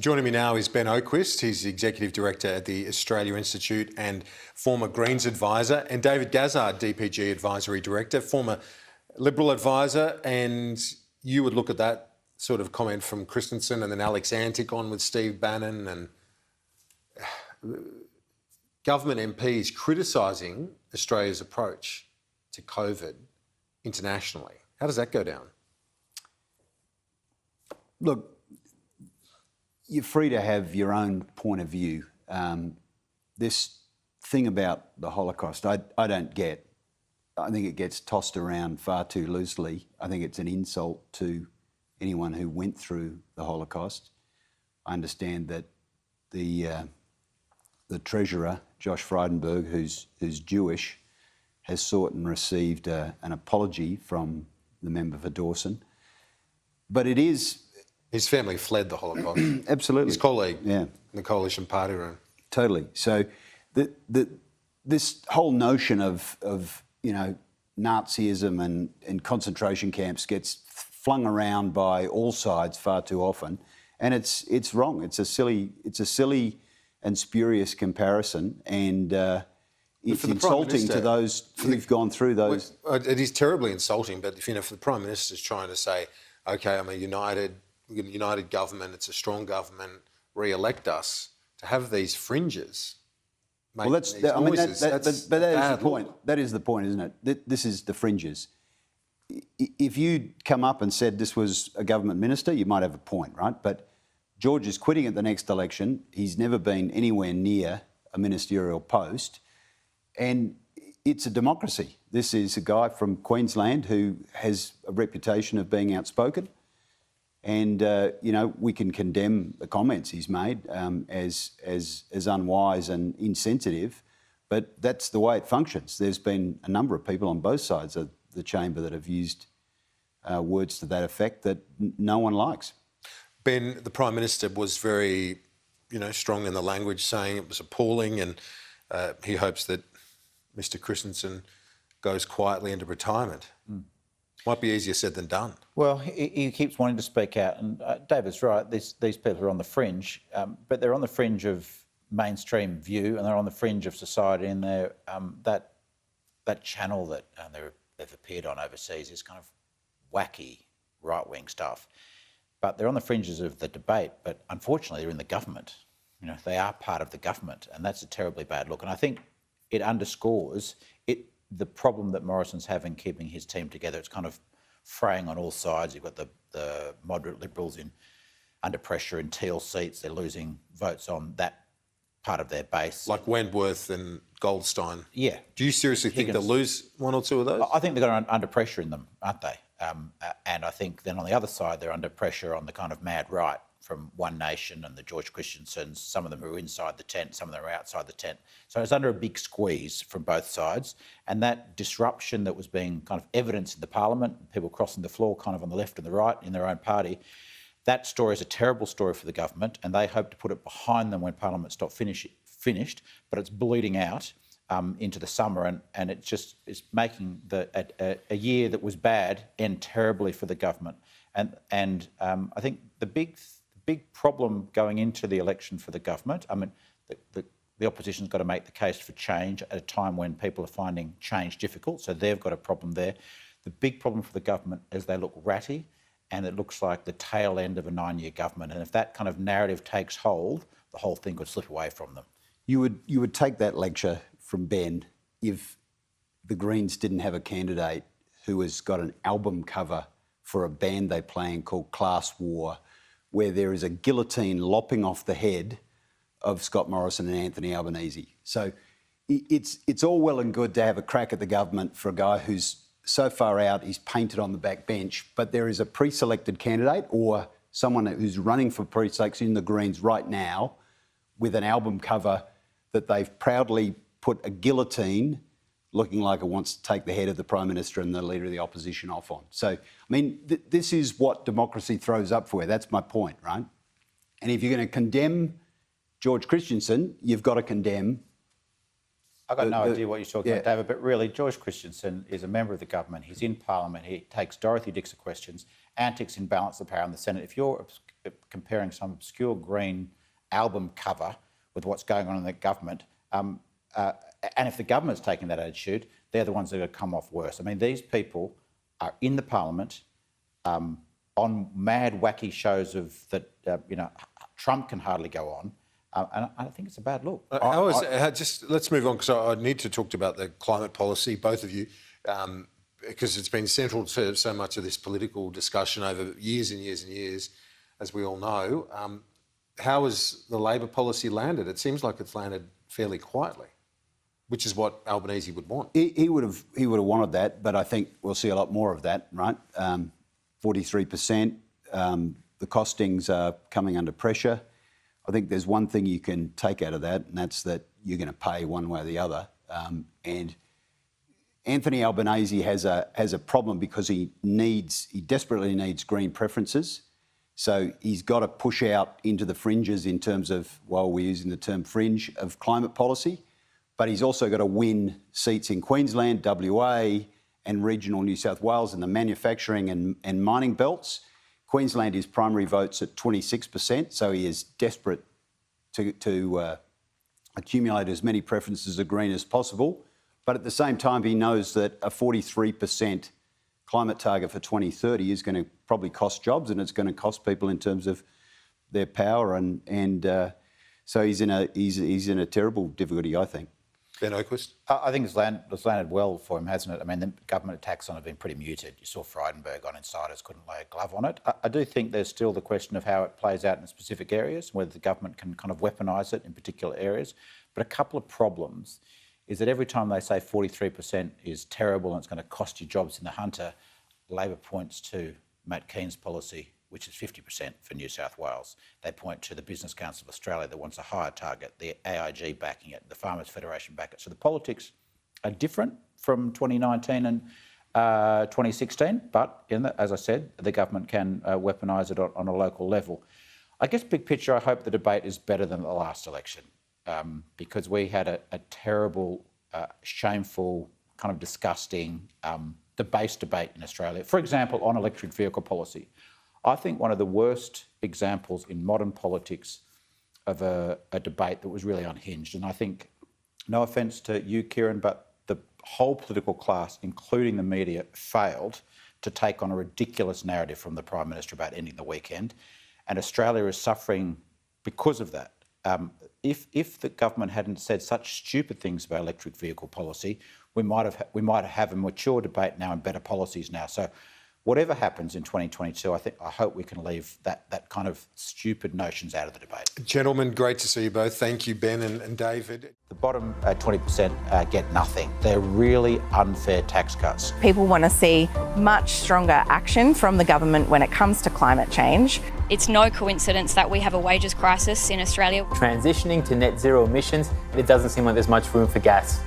Joining me now is Ben Oquist. He's the Executive Director at the Australia Institute and former Greens advisor, and David Gazard, DPG Advisory Director, former Liberal advisor. And you would look at that sort of comment from Christensen and then Alex Antic on with Steve Bannon and government MPs criticising Australia's approach to COVID internationally. How does that go down? Look, you're free to have your own point of view. This thing about the Holocaust, I don't get. I think it gets tossed around far too loosely. I think it's an insult to anyone who went through the Holocaust. I understand that the treasurer, Josh Frydenberg, who's Jewish, has sought and received an apology from the member for Dawson. But it is... His family fled the Holocaust. Absolutely. His colleague in the coalition party room. Totally. So this whole notion of Nazism and concentration camps gets flung around by all sides far too often, and it's wrong. It's a silly and spurious comparison, and it's insulting to those who've gone through those. It is terribly insulting, but for the Prime Minister's trying to say, okay, I'm a united government, it's a strong government, re-elect us, to have these fringes. Well, but that is the point. That is the point, isn't it? This is the fringes. If you come up and said this was a government minister, you might have a point, right? But George is quitting at the next election. He's never been anywhere near a ministerial post, and it's a democracy. This is a guy from Queensland who has a reputation of being outspoken. And, we can condemn the comments he's made as unwise and insensitive, but that's the way it functions. There's been a number of people on both sides of the chamber that have used words to that effect that no one likes. Ben, the Prime Minister was very, strong in the language, saying it was appalling, and he hopes that Mr Christensen goes quietly into retirement. Might be easier said than done. Well, he keeps wanting to speak out, and David's right. These people are on the fringe, but they're on the fringe of mainstream view, and they're on the fringe of society. And they're that channel that they've appeared on overseas is kind of wacky right-wing stuff. But they're on the fringes of the debate. But unfortunately, they're in the government. They are part of the government, and that's a terribly bad look. And I think it underscores the problem that Morrison's having keeping his team together. It's kind of fraying on all sides. You've got the moderate Liberals under pressure in Teal seats. They're losing votes on that part of their base. Like Wentworth and Goldstein. Yeah. Do you seriously think they'll lose one or two of those? I think they've got under pressure in them, aren't they? And I think then on the other side, they're under pressure on the kind of mad right from One Nation and the George Christensens. Some of them are inside the tent, some of them are outside the tent. So it's under a big squeeze from both sides. And that disruption that was being kind of evidenced in the parliament, people crossing the floor kind of on the left and the right in their own party, that story is a terrible story for the government, and they hope to put it behind them when parliament stops finished, but it's bleeding out into the summer, and it just is making a year that was bad end terribly for the government. And I think the big problem going into the election for the government, the opposition's got to make the case for change at a time when people are finding change difficult, so they've got a problem there. The big problem for the government is they look ratty, and it looks like the tail end of a 9-year government. And if that kind of narrative takes hold, the whole thing could slip away from them. You would take that lecture from Ben if the Greens didn't have a candidate who has got an album cover for a band they're playing called Class War, where there is a guillotine lopping off the head of Scott Morrison and Anthony Albanese. So it's all well and good to have a crack at the government for a guy who's so far out he's painted on the back bench, but there is a pre-selected candidate or someone who's running for pre-selection in the Greens right now with an album cover that they've proudly put a guillotine looking like it wants to take the head of the Prime Minister and the Leader of the Opposition off on. So, I mean, this is what democracy throws up for you. That's my point, right? And if you're going to condemn George Christensen, you've got to condemn... I've got no idea what you're talking about, David, but really, George Christensen is a member of the government. He's in Parliament. He takes Dorothy Dixer questions. Antics in balance of power in the Senate. If you're comparing some obscure Green album cover with what's going on in the government. And if the government's taking that attitude, they're the ones that are going to come off worse. I mean, these people are in the parliament on mad, wacky shows that Trump can hardly go on. And I think it's a bad look. Let's move on, because I need to talk about the climate policy, both of you, because it's been central to so much of this political discussion over years and years and years, as we all know. How has the Labor policy landed? It seems like it's landed fairly quietly, which is what Albanese would want. He would have wanted that, but I think we'll see a lot more of that, right? 43%. The costings are coming under pressure. I think there's one thing you can take out of that, and that's that you're going to pay one way or the other. And Anthony Albanese has a problem because he desperately needs Green preferences. So he's got to push out into the fringes in terms of, well, we're using the term fringe of climate policy, but he's also got to win seats in Queensland, WA and regional New South Wales in the manufacturing and mining belts. Queensland, his primary vote's at 26%, so he is desperate to accumulate as many preferences of Green as possible. But at the same time, he knows that a 43% climate target for 2030 is going to probably cost jobs, and it's going to cost people in terms of their power, and so he's in a terrible difficulty, I think. Ben Oquist? I think it's landed well for him, hasn't it? I mean, the government attacks on it have been pretty muted. You saw Frydenberg on Insiders couldn't lay a glove on it. I do think there's still the question of how it plays out in specific areas, whether the government can kind of weaponise it in particular areas. But a couple of problems is that every time they say 43% is terrible and it's going to cost you jobs in the Hunter, Labor points to Matt Keane's policy, which is 50% for New South Wales. They point to the Business Council of Australia that wants a higher target, the AIG backing it, the Farmers Federation backing it. So the politics are different from 2019 and 2016, but as I said, the government can weaponise it on a local level. I guess big picture, I hope the debate is better than the last election, because we had a terrible, shameful, kind of disgusting, base debate in Australia. For example, on electric vehicle policy. I think one of the worst examples in modern politics of a debate that was really unhinged. And I think, no offence to you, Kieran, but the whole political class, including the media, failed to take on a ridiculous narrative from the Prime Minister about ending the weekend. And Australia is suffering because of that. If the government hadn't said such stupid things about electric vehicle policy, we might have a mature debate now and better policies now. So whatever happens in 2022, I hope we can leave that kind of stupid notions out of the debate. Gentlemen, great to see you both. Thank you, Ben and David. The bottom 20% get nothing. They're really unfair tax cuts. People want to see much stronger action from the government when it comes to climate change. It's no coincidence that we have a wages crisis in Australia. Transitioning to net zero emissions, it doesn't seem like there's much room for gas.